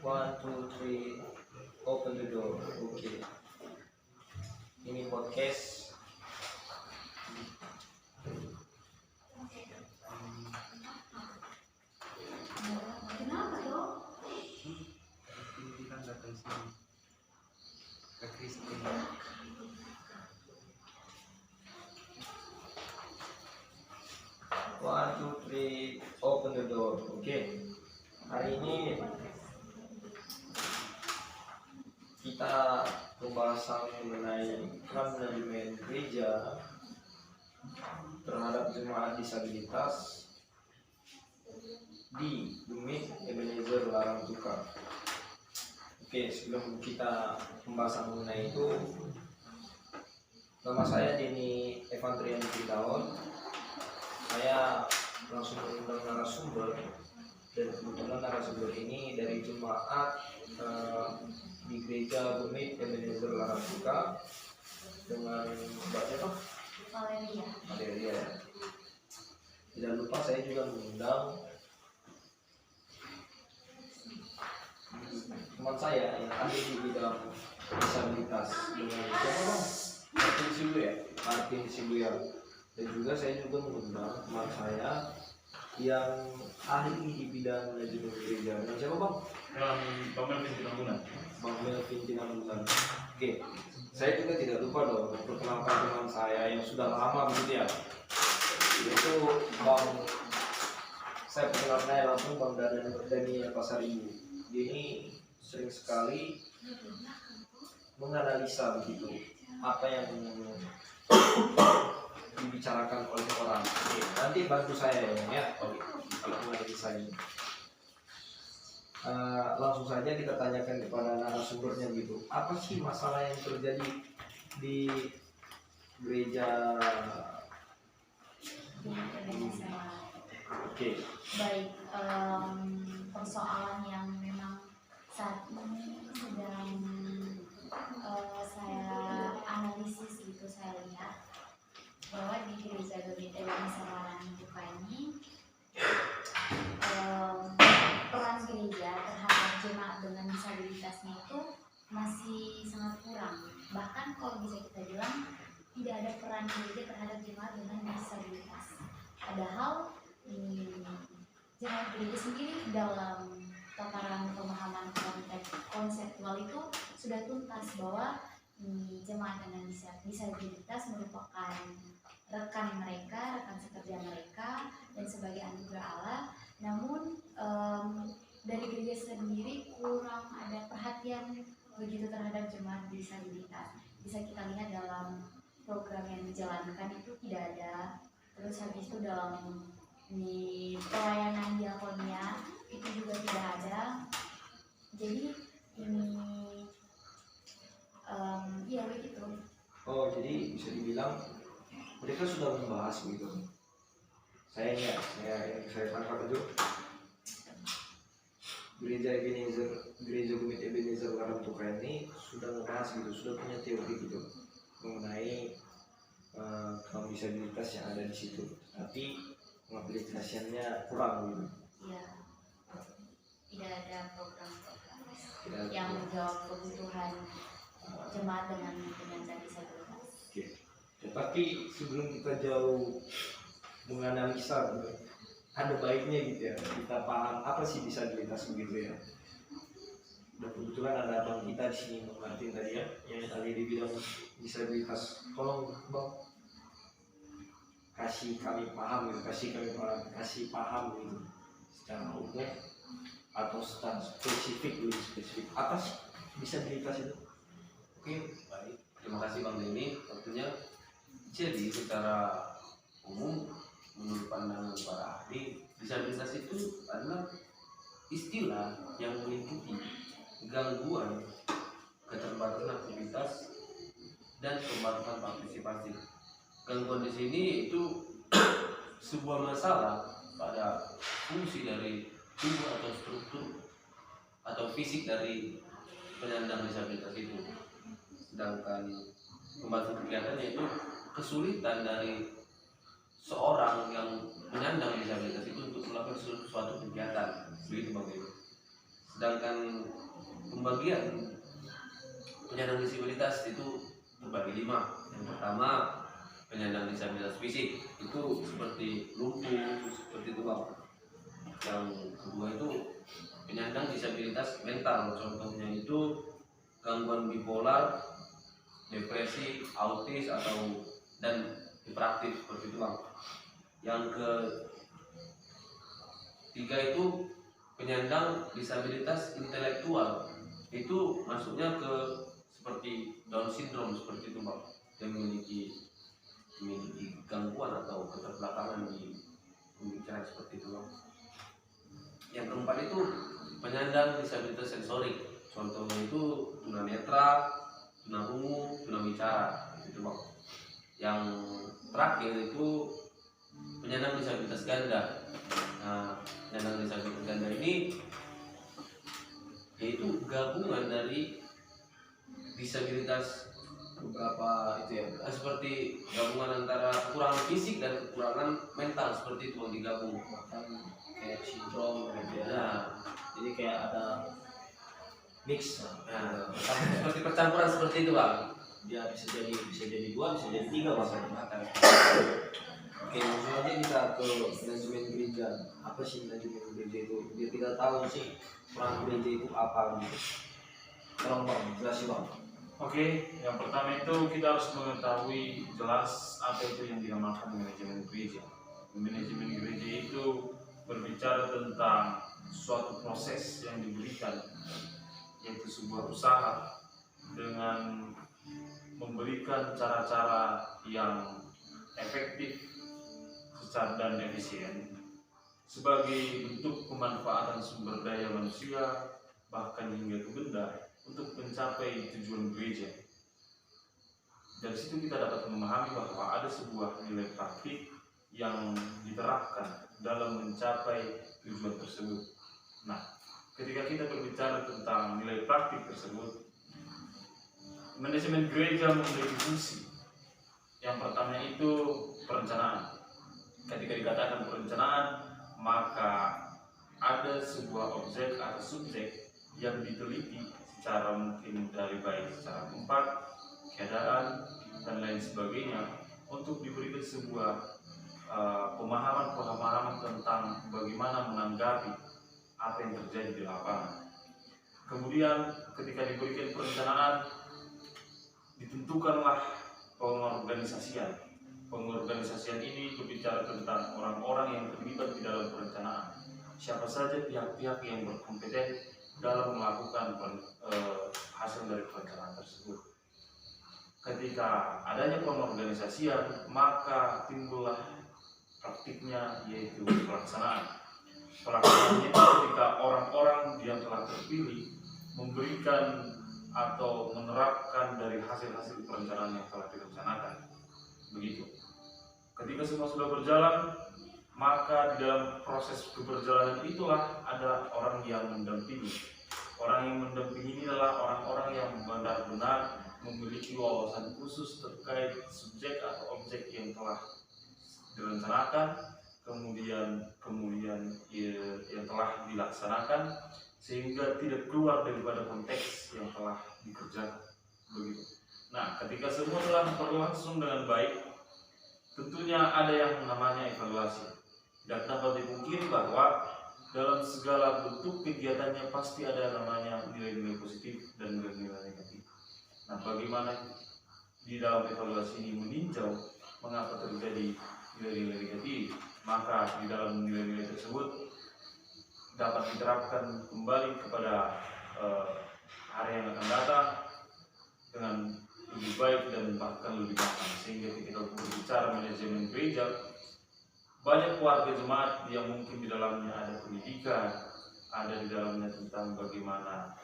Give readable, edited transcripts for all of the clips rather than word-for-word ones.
One, two, three, open the door. Oke. Ini podcast. Kenapa dong? Kita datang sini ke Kristen. One, two, three, open the door. Oke. Hari ini kita pembahasan mengenai peran manajemen gereja terhadap jemaat disabilitas di Bukit Ebenezer Larangtuka. Oke, sebelum kita pembahasan mengenai itu, nama saya Denny Evantrian Pindaon. Saya langsung mengundang narasumber, dan kebetulan narasumber ini dari jemaat di gereja Bukit Ebenezer Larangtuka dengan Mbak siapa? Valeria. Tidak lupa saya juga mengundang teman saya yang ahli di bidang disabilitas dengan siapa bang? Martin Sibuya. Dan juga saya juga mengundang teman saya yang ahli di bidang manajemen gereja. Dan siapa bang? Bang Melvin Tinambunan. Bang Melvin Tinambunan. Oke, saya juga tidak lupa dong memperkenalkan teman saya yang sudah lama begitu ya. Yaitu Bang, saya perkenalkan langsung Bang Daniel Pasaribu. Dia ini sering sekali menganalisa begitu apa yang dibicarakan oleh orang. Oke, nanti bantu saya ya. Oke, kalau menganalisa ini. Langsung saja kita tanyakan kepada narasumbernya gitu. Apa sih masalah yang terjadi di gereja? Oke. Baik, persoalan yang memang saat ini sedang saya analisis gitu, saya lihat bahwa di gereja Bukit Ebenezer Larangtuka ini peran gereja terhadap jemaat dengan disabilitasnya itu masih sangat kurang. Bahkan kalau bisa kita bilang tidak ada peran gereja terhadap jemaat dengan disabilitas. Padahal jemaat gereja sendiri dalam tataran pemahaman konteks konseptual itu sudah tuntas bahwa jemaat dengan disabilitas merupakan rekan mereka, rekan sekerja mereka, dan sebagai anugerah Allah. Namun dari gereja sendiri kurang ada perhatian begitu terhadap jemaat disabilitas. Bisa kita lihat dalam program yang dijalankan itu tidak ada. Terus habis itu dalam pelayanan diakonia itu juga tidak ada. Jadi ini ya begitu. Oh, jadi bisa dibilang mereka sudah membahas gitu. Saya tangkap itu gereja Bukit Ebenezer Larangtuka ini sudah membahas gitu, sudah punya teori gitu mengenai kaum disabilitas yang ada di situ, tapi pengaplikasiannya kurang gitu. Ya, tidak ada program-program yang menjawab kebutuhan jemaat dengan disabilitas. Oke. Tetapi sebelum kita jauh menganalisa gitu, ada baiknya gitu ya kita paham apa sih disabilitas begitu ya. Dan kebetulan ada abang kita di sini, Bang Martin tadi ya, yang ahli di bidang disabilitas. Tolong bang kasih kami paham gitu, kasih paham gitu secara umum atau secara spesifik, lebih spesifik apa sih disabilitas itu? Oke, baik. Terima kasih Bang Denny. Tentunya jadi secara umum menurut pandangan para ahli, disabilitas itu adalah istilah yang melingkupi gangguan, keterbatasan aktivitas, dan pembatasan partisipasi. Gangguan di sini itu sebuah masalah pada fungsi dari tubuh atau struktur atau fisik dari penyandang disabilitas itu. Sedangkan pembatasan kegiatannya itu kesulitan dari seorang yang penyandang disabilitas itu untuk melakukan suatu kegiatan, begitu Bang Ibu. Sedangkan pembagian penyandang disabilitas itu terbagi 5. Yang pertama penyandang disabilitas fisik, itu seperti lumpuh, seperti itu Bang. Yang kedua itu penyandang disabilitas mental, contohnya itu gangguan bipolar, depresi, autis atau dan hiperaktif seperti itu Bang. Yang ketiga itu penyandang disabilitas intelektual, itu masuknya ke seperti Down syndrome seperti itu Bang, yang memiliki gangguan atau keterbelakangan di pemikiran seperti itu Bang. Yang keempat itu penyandang disabilitas sensorik, contohnya itu tunanetra, tunarungu, tunawicara itu Bang. Yang terakhir itu penyandang disabilitas ganda. Nah, penyandang disabilitas ganda ini yaitu gabungan dari disabilitas beberapa itu ya, seperti gabungan antara kekurangan fisik dan kekurangan mental seperti itu yang digabung. bahkan kayak sindrom gitu ya. Nah, Jadi kayak ada mix, seperti percampuran seperti itu Bang. dia bisa jadi 2, bisa jadi 3 bahkan. Oke, langsung aja kita ke manajemen gereja. Apa sih manajemen gereja itu? Biar kita tahu sih peran gereja itu apa gitu. Tolong Bang, jelasin Bang. Oke, yang pertama itu kita harus mengetahui jelas apa itu yang dinamakan manajemen gereja. Manajemen gereja itu berbicara tentang suatu proses yang diberikan, yaitu sebuah usaha dengan memberikan cara-cara yang efektif dan efisien sebagai bentuk pemanfaatan sumber daya manusia bahkan hingga ke benda untuk mencapai tujuan gereja. Dari situ kita dapat memahami bahwa ada sebuah nilai praktik yang diterapkan dalam mencapai tujuan tersebut. Nah, ketika kita berbicara tentang nilai praktik tersebut, manajemen gereja memiliki fungsi. Yang pertama itu perencanaan. Ketika dikatakan perencanaan, maka ada sebuah objek atau subjek yang diteliti secara mungkin dari baik secara tempat, keadaan, dan lain sebagainya untuk diberikan sebuah pemahaman tentang bagaimana menanggapi apa yang terjadi di lapangan. Kemudian ketika diberikan perencanaan, ditentukanlah pengorganisasian. Pengorganisasian ini berbicara tentang orang-orang yang terlibat di dalam perencanaan. Siapa saja pihak-pihak yang berkompeten dalam melakukan hasil dari perencanaan tersebut. Ketika adanya pengorganisasian, maka timbullah praktiknya, yaitu pelaksanaan. Pelaksanaan itu ketika orang-orang yang telah terpilih memberikan atau menerapkan dari hasil-hasil perencanaan yang telah direncanakan. Begitu. Ketika semua sudah berjalan, maka di dalam proses keberjalanan itulah ada orang yang mendampingi. Orang yang mendampingi ini adalah orang-orang yang benar-benar memiliki wawasan khusus terkait subjek atau objek yang telah direncanakan, kemudian yang telah dilaksanakan, sehingga tidak keluar daripada konteks yang telah dikerjakan. Begitu. Nah, ketika semua telah berlangsung dengan baik, tentunya ada yang namanya evaluasi. Tidak dapat dipungkiri bahwa dalam segala bentuk kegiatannya pasti ada namanya nilai-nilai positif dan nilai-nilai negatif. Nah, bagaimana di dalam evaluasi ini meninjau mengapa terjadi nilai-nilai negatif, maka di dalam nilai-nilai tersebut dapat diterapkan kembali kepada hari yang akan datang dengan lebih baik dan bahkan lebih matang. Sehingga ketika berbicara manajemen gereja, banyak keluarga jemaat yang mungkin di dalamnya ada pendidikan, ada di dalamnya tentang bagaimana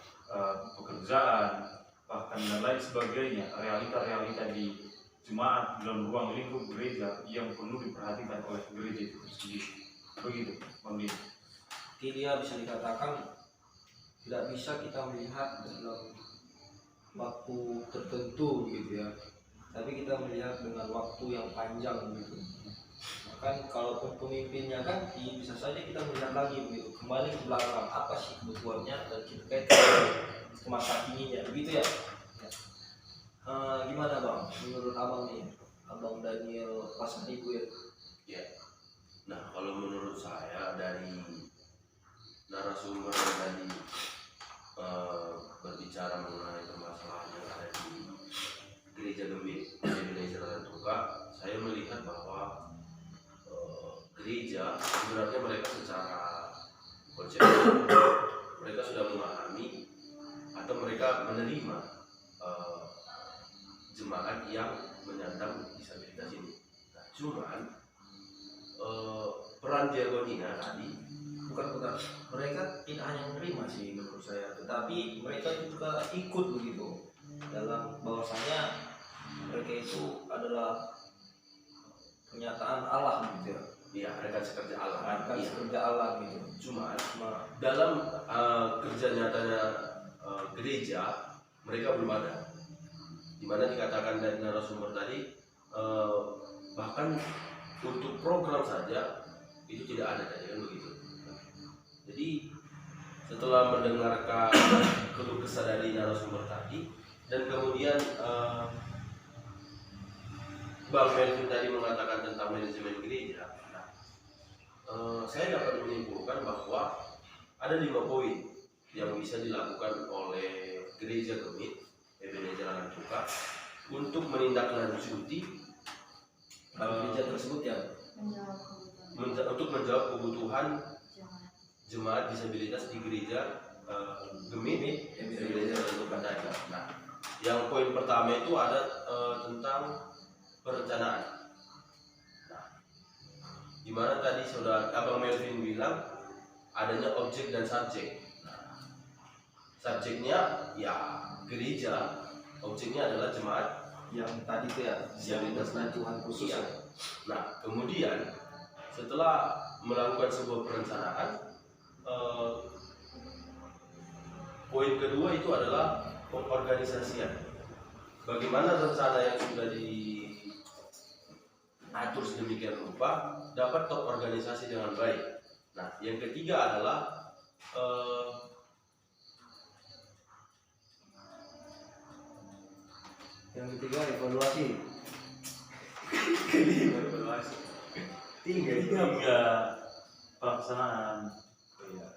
pekerjaan, bahkan dan lain sebagainya, realita-realita di jemaat dalam ruang lingkup gereja yang perlu diperhatikan oleh gereja itu sendiri. Begitu, Bang Dini. Jadi dia bisa dikatakan tidak bisa kita melihat dalam waktu tertentu gitu ya, tapi kita melihat dengan waktu yang panjang gitu. Kan kalaupun pemimpinnya ganti, bisa saja kita melihat lagi begitu, kembali ke belakang apa sih kebutuhannya dan kita kaitkan ke masa kininya begitu ya. Gimana bang menurut abang nih, abang Daniel Pasaribu ya? Ya. Nah, kalau menurut saya dari narasumber yang tadi berbicara mengenai permasalahan yang ada di gereja Gemit Ebenezer Tuka, saya melihat bahwa gereja sebenarnya mereka secara konsep mereka sudah memahami atau mereka menerima jemaat yang menyandang disabilitas ini. Nah, cuman peran diakonia tadi Bukan mereka tidak hanya menerima sih menurut saya, tetapi mereka juga ikut begitu dalam bahwasanya mereka itu adalah kenyataan Allah gitu ya. ya rekan sekerja Allah Kan iya. sekerja Allah gitu. Cuman Cuma dalam kerja nyatanya gereja mereka belum ada, dimana dikatakan dari narasumber tadi bahkan untuk program saja itu tidak ada tadi kan begitu. Jadi setelah mendengarkan keluh kesah dari narasumber tadi dan kemudian Bang Melvin tadi mengatakan tentang manajemen gereja, saya dapat menyimpulkan bahwa ada 5 poin yang bisa dilakukan oleh gereja Gemit Ebenezer Tuka untuk menindaklanjuti gereja tersebut ya menjawab kebutuhan untuk menjawab kebutuhan jemaat. jemaat disabilitas di gereja Gemit Ebenezer Tuka tadi. Nah, yang poin pertama itu ada tentang perencanaan. Nah, di mana tadi saudara Abang Melvin bilang adanya objek dan subjek. Nah, subjeknya ya gereja, objeknya adalah jemaat yang tadi itu ya disabilitas dan Tuhan khusus. Iya. Nah, kemudian setelah melakukan sebuah perencanaan, poin kedua itu adalah pengorganisasian. Bagaimana rencana yang sudah diatur sedemikian rupa dapat terorganisasi dengan baik. Nah, yang ketiga adalah Yang ketiga evaluasi. evaluasi. Tiga pelaksanaan. Iya.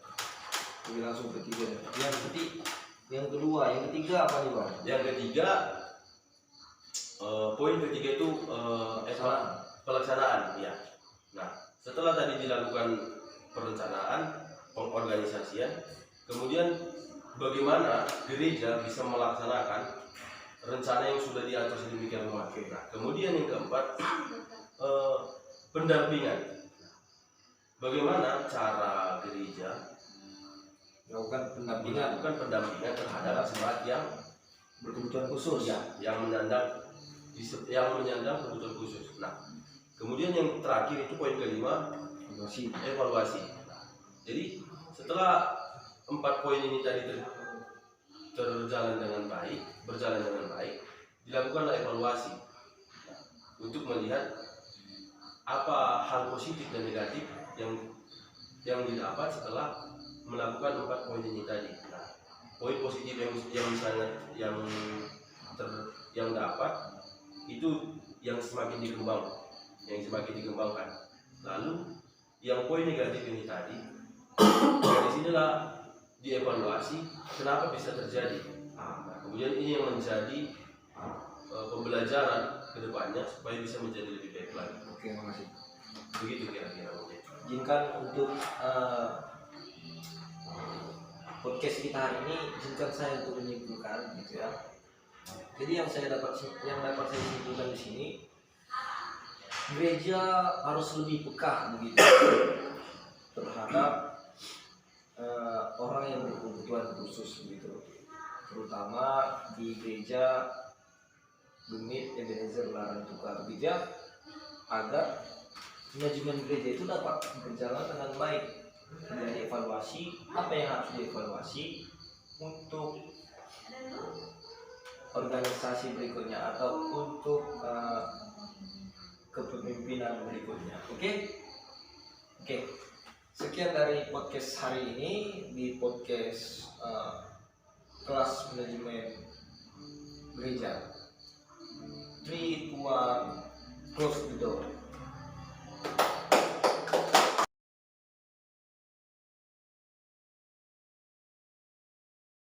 Jadi langsung ketiga. Yang kedua, yang ketiga apa nih bang? Yang ketiga, poin ketiga itu pelaksanaan, ya. Nah, setelah tadi dilakukan perencanaan, pengorganisasian, kemudian bagaimana gereja bisa melaksanakan rencana yang sudah diatur sedemikian rupa. Nah, kemudian yang keempat, pendampingan. Bagaimana cara gereja Melakukan pendampingan melakukan pendampingan terhadap jemaat yang berkebutuhan khusus. ya, yang menyandang kebutuhan khusus. Nah, kemudian yang terakhir itu poin kelima, evaluasi. Nah, jadi setelah 4 poin ini tadi berjalan dengan baik, dilakukanlah evaluasi untuk melihat apa hal positif dan negatif yang didapat setelah melakukan 4 poin ini tadi. Nah, poin positif yang dapat itu yang semakin dikembangkan. Lalu yang poin negatif ini tadi, dari sinilah dievaluasi kenapa bisa terjadi. Nah, kemudian ini yang menjadi pembelajaran ke depannya supaya bisa menjadi lebih baik lagi. Oke, makasih. Begitu kira-kira mungkin. Izinkan untuk podcast kita hari ini, izinkan saya untuk menyimpulkan gitu ya. Jadi yang dapat saya simpulkan di sini, gereja harus lebih peka begitu terhadap orang yang berkebutuhan khusus begitu, terutama di gereja Gemit Ebenezer Tuka begitu ya, agar manajemen gereja itu dapat berjalan dengan baik. Dan evaluasi apa yang harus dievaluasi untuk organisasi berikutnya atau untuk kepemimpinan berikutnya. Oke? Oke. Sekian dari podcast hari ini di podcast kelas manajemen gereja. 3, 2, 1, close the door.